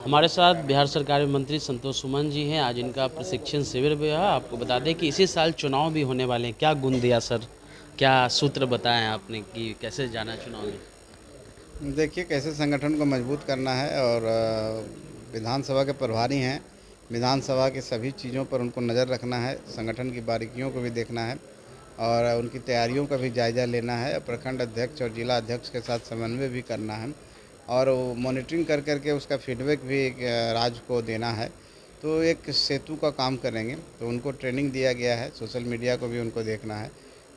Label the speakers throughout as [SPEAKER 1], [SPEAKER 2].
[SPEAKER 1] हमारे साथ बिहार सरकार में मंत्री संतोष सुमन जी हैं। आज इनका प्रशिक्षण शिविर भी है। आपको बता दें कि इसी साल चुनाव भी होने वाले हैं। क्या गुण दिया सर, क्या सूत्र बताएं आपने कि कैसे जाना चुनाव में?
[SPEAKER 2] देखिए कैसे संगठन को मजबूत करना है और विधानसभा के प्रभारी हैं। विधानसभा की सभी चीज़ों पर उनको नज़र रखना है, संगठन की बारीकियों को भी देखना है और उनकी तैयारियों का भी जायज़ा लेना है। प्रखंड अध्यक्ष और जिला अध्यक्ष के साथ समन्वय भी करना है और वो मॉनिटरिंग कर करके उसका फीडबैक भी राज्य को देना है। तो एक सेतु का काम करेंगे। तो उनको ट्रेनिंग दिया गया है, सोशल मीडिया को भी उनको देखना है,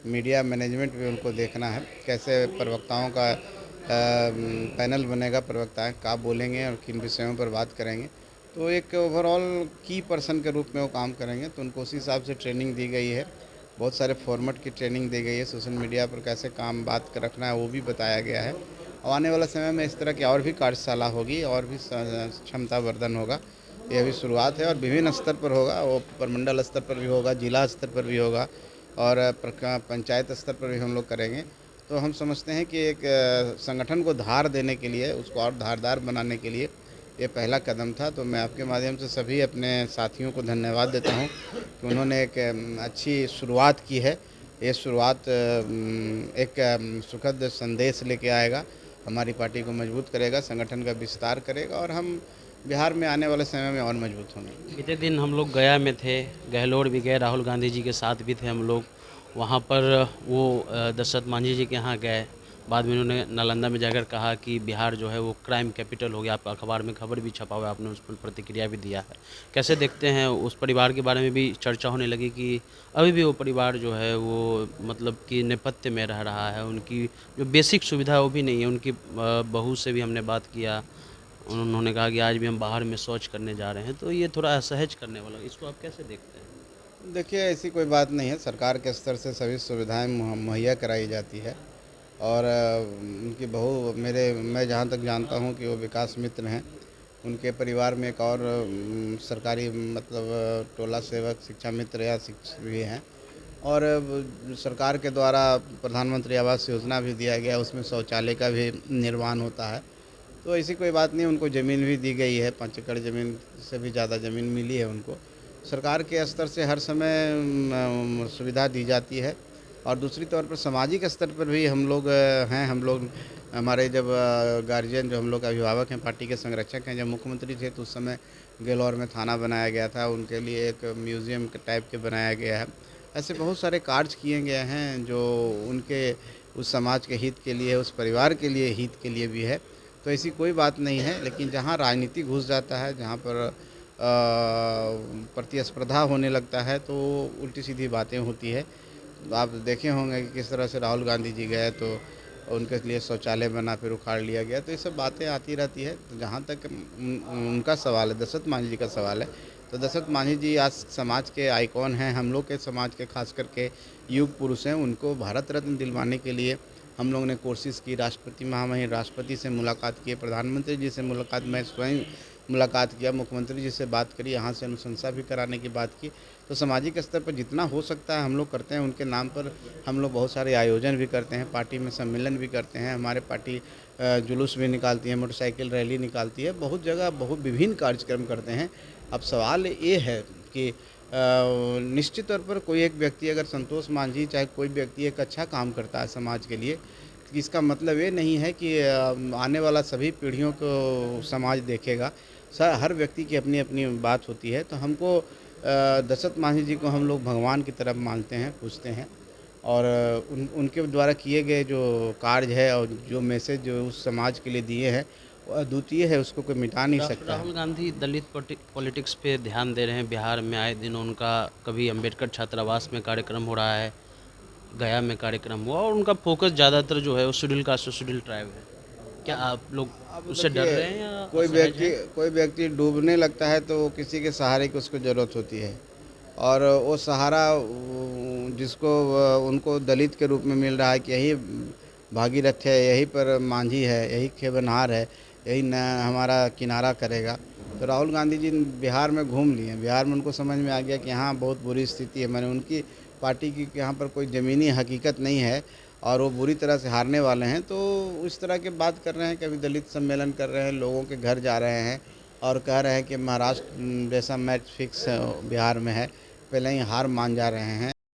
[SPEAKER 2] मीडिया मैनेजमेंट भी उनको देखना है, कैसे प्रवक्ताओं का पैनल बनेगा, प्रवक्ता क्या बोलेंगे और किन विषयों पर बात करेंगे। तो एक ओवरऑल की पर्सन के रूप में वो काम करेंगे। तो उनको उसी हिसाब से ट्रेनिंग दी गई है। बहुत सारे फॉर्मेट की ट्रेनिंग दी गई है, सोशल मीडिया पर कैसे काम बात रखना है वो भी बताया गया है। और आने वाला समय में इस तरह की और भी कार्यशाला होगी और भी क्षमता वर्धन होगा। ये अभी शुरुआत है और विभिन्न स्तर पर होगा, वो प्रमंडल स्तर पर भी होगा, जिला स्तर पर भी होगा और पंचायत स्तर पर भी हम लोग करेंगे। तो हम समझते हैं कि एक संगठन को धार देने के लिए, उसको और धारदार बनाने के लिए ये पहला कदम था। तो मैं आपके माध्यम से सभी अपने साथियों को धन्यवाद देता हूँ कि उन्होंने एक अच्छी शुरुआत की है। ये शुरुआत एक सुखद संदेश लेके आएगा, हमारी पार्टी को मजबूत करेगा, संगठन का विस्तार करेगा और हम बिहार में आने वाले समय में और मजबूत होंगे।
[SPEAKER 1] बीते दिन हम लोग गया में थे, गहलोत भी गए, राहुल गांधी जी के साथ भी थे हम लोग। वहाँ पर वो दशरथ मांझी जी के यहाँ गए। बाद में उन्होंने नालंदा में जाकर कहा कि बिहार जो है वो क्राइम कैपिटल हो गया। आप अखबार में खबर भी छपा हुआ है, आपने उस पर प्रतिक्रिया भी दिया है। कैसे देखते हैं? उस परिवार के बारे में भी चर्चा होने लगी कि अभी भी वो परिवार जो है वो मतलब कि नेपथ्य में रह रहा है। उनकी जो बेसिक सुविधा है वो भी नहीं है। उनकी बहू से भी हमने बात किया, उन्होंने कहा कि आज भी हम बाहर में शौच करने जा रहे हैं। तो ये थोड़ा असहज करने वाला, इसको आप कैसे देखते हैं?
[SPEAKER 2] देखिए ऐसी कोई बात नहीं है, सरकार के स्तर से सभी सुविधाएं मुहैया कराई जाती है और उनकी बहू मैं जहाँ तक जानता हूँ कि वो विकास मित्र हैं। उनके परिवार में एक और सरकारी मतलब टोला सेवक शिक्षा मित्र या शिक्षक भी हैं और सरकार के द्वारा प्रधानमंत्री आवास योजना भी दिया गया, उसमें शौचालय का भी निर्माण होता है। तो ऐसी कोई बात नहीं, उनको ज़मीन भी दी गई है, 5 एकड़ ज़मीन से भी ज़्यादा ज़मीन मिली है उनको। सरकार के स्तर से हर समय सुविधा दी जाती है और दूसरी तौर पर सामाजिक स्तर पर भी हम लोग हैं। हम लोग हमारे जब गार्जियन जो हम लोग अभिभावक हैं, पार्टी के संरक्षक हैं, जब मुख्यमंत्री थे तो उस समय गैलोर में थाना बनाया गया था, उनके लिए एक म्यूज़ियम के टाइप के बनाया गया है। ऐसे बहुत सारे कार्य किए गए हैं जो उनके उस समाज के हित के लिए, उस परिवार के लिए हित के लिए भी है। तो ऐसी कोई बात नहीं है, लेकिन जहाँ राजनीति घुस जाता है, जहाँ पर प्रतिस्पर्धा होने लगता है तो उल्टी सीधी बातें होती है। तो आप देखे होंगे कि किस तरह से राहुल गांधी जी गए तो उनके लिए शौचालय बना फिर उखाड़ लिया गया। तो ये सब बातें आती रहती है। तो जहाँ तक उनका सवाल है, दशरथ मांझी जी का सवाल है, तो दशरथ मांझी जी आज समाज के आइकॉन हैं, हम लोग के समाज के खास करके युग पुरुष हैं। उनको भारत रत्न दिलवाने के लिए हम लोग ने कोशिश की। राष्ट्रपति महामहिम राष्ट्रपति से मुलाकात की, प्रधानमंत्री जी से मुलाकात, मैं स्वयं मुलाकात किया, मुख्यमंत्री जी से बात करी, यहाँ से अनुशंसा भी कराने की बात की। तो सामाजिक स्तर पर जितना हो सकता है हम लोग करते हैं। उनके नाम पर हम लोग बहुत सारे आयोजन भी करते हैं, पार्टी में सम्मेलन भी करते हैं, हमारे पार्टी जुलूस भी निकालती है, मोटरसाइकिल रैली निकालती है, बहुत जगह बहुत विभिन्न कार्यक्रम करते हैं। अब सवाल ये है कि निश्चित तौर पर कोई एक व्यक्ति, अगर संतोष मांझी चाहे कोई व्यक्ति एक अच्छा काम करता है समाज के लिए, इसका मतलब ये नहीं है कि आने वाला सभी पीढ़ियों को समाज देखेगा। हर व्यक्ति की अपनी अपनी बात होती है। तो हमको दशरथ मांझी जी को हम लोग भगवान की तरफ मानते हैं, पूजते हैं और उनके द्वारा किए गए जो कार्य है और जो मैसेज जो उस समाज के लिए दिए हैं वो अद्वितीय है, उसको कोई मिटा नहीं सकता
[SPEAKER 1] राहुल
[SPEAKER 2] है।
[SPEAKER 1] गांधी दलित पॉलिटिक्स पे ध्यान दे रहे हैं। बिहार में आए दिन उनका कभी अंबेडकर छात्रावास में कार्यक्रम हो रहा है, गया में कार्यक्रम हुआ, और उनका फोकस ज़्यादातर जो है वो शेड्यूल कास्ट और शेड्यूल ट्राइब है। क्या आप लोग
[SPEAKER 2] अब
[SPEAKER 1] उससे डर
[SPEAKER 2] देखिए,
[SPEAKER 1] रहे हैं या असहज हैं?
[SPEAKER 2] कोई व्यक्ति डूबने लगता है तो किसी के सहारे की उसको ज़रूरत होती है और वो सहारा जिसको उनको दलित के रूप में मिल रहा है कि यही भागीरथ है, यहीं पर मांझी है, यही खेवनहार है, यही न हमारा किनारा करेगा। तो राहुल गांधी जी बिहार में घूम लिए, बिहार में उनको समझ में आ गया कि यहाँ बहुत बुरी स्थिति है, मैंने उनकी पार्टी की यहाँ पर कोई ज़मीनी हकीकत नहीं है और वो बुरी तरह से हारने वाले हैं। तो इस तरह की बात कर रहे हैं, कभी दलित सम्मेलन कर रहे हैं, लोगों के घर जा रहे हैं और कह रहे हैं कि महाराष्ट्र जैसा मैच फिक्स बिहार में है, पहले ही हार मान जा रहे हैं।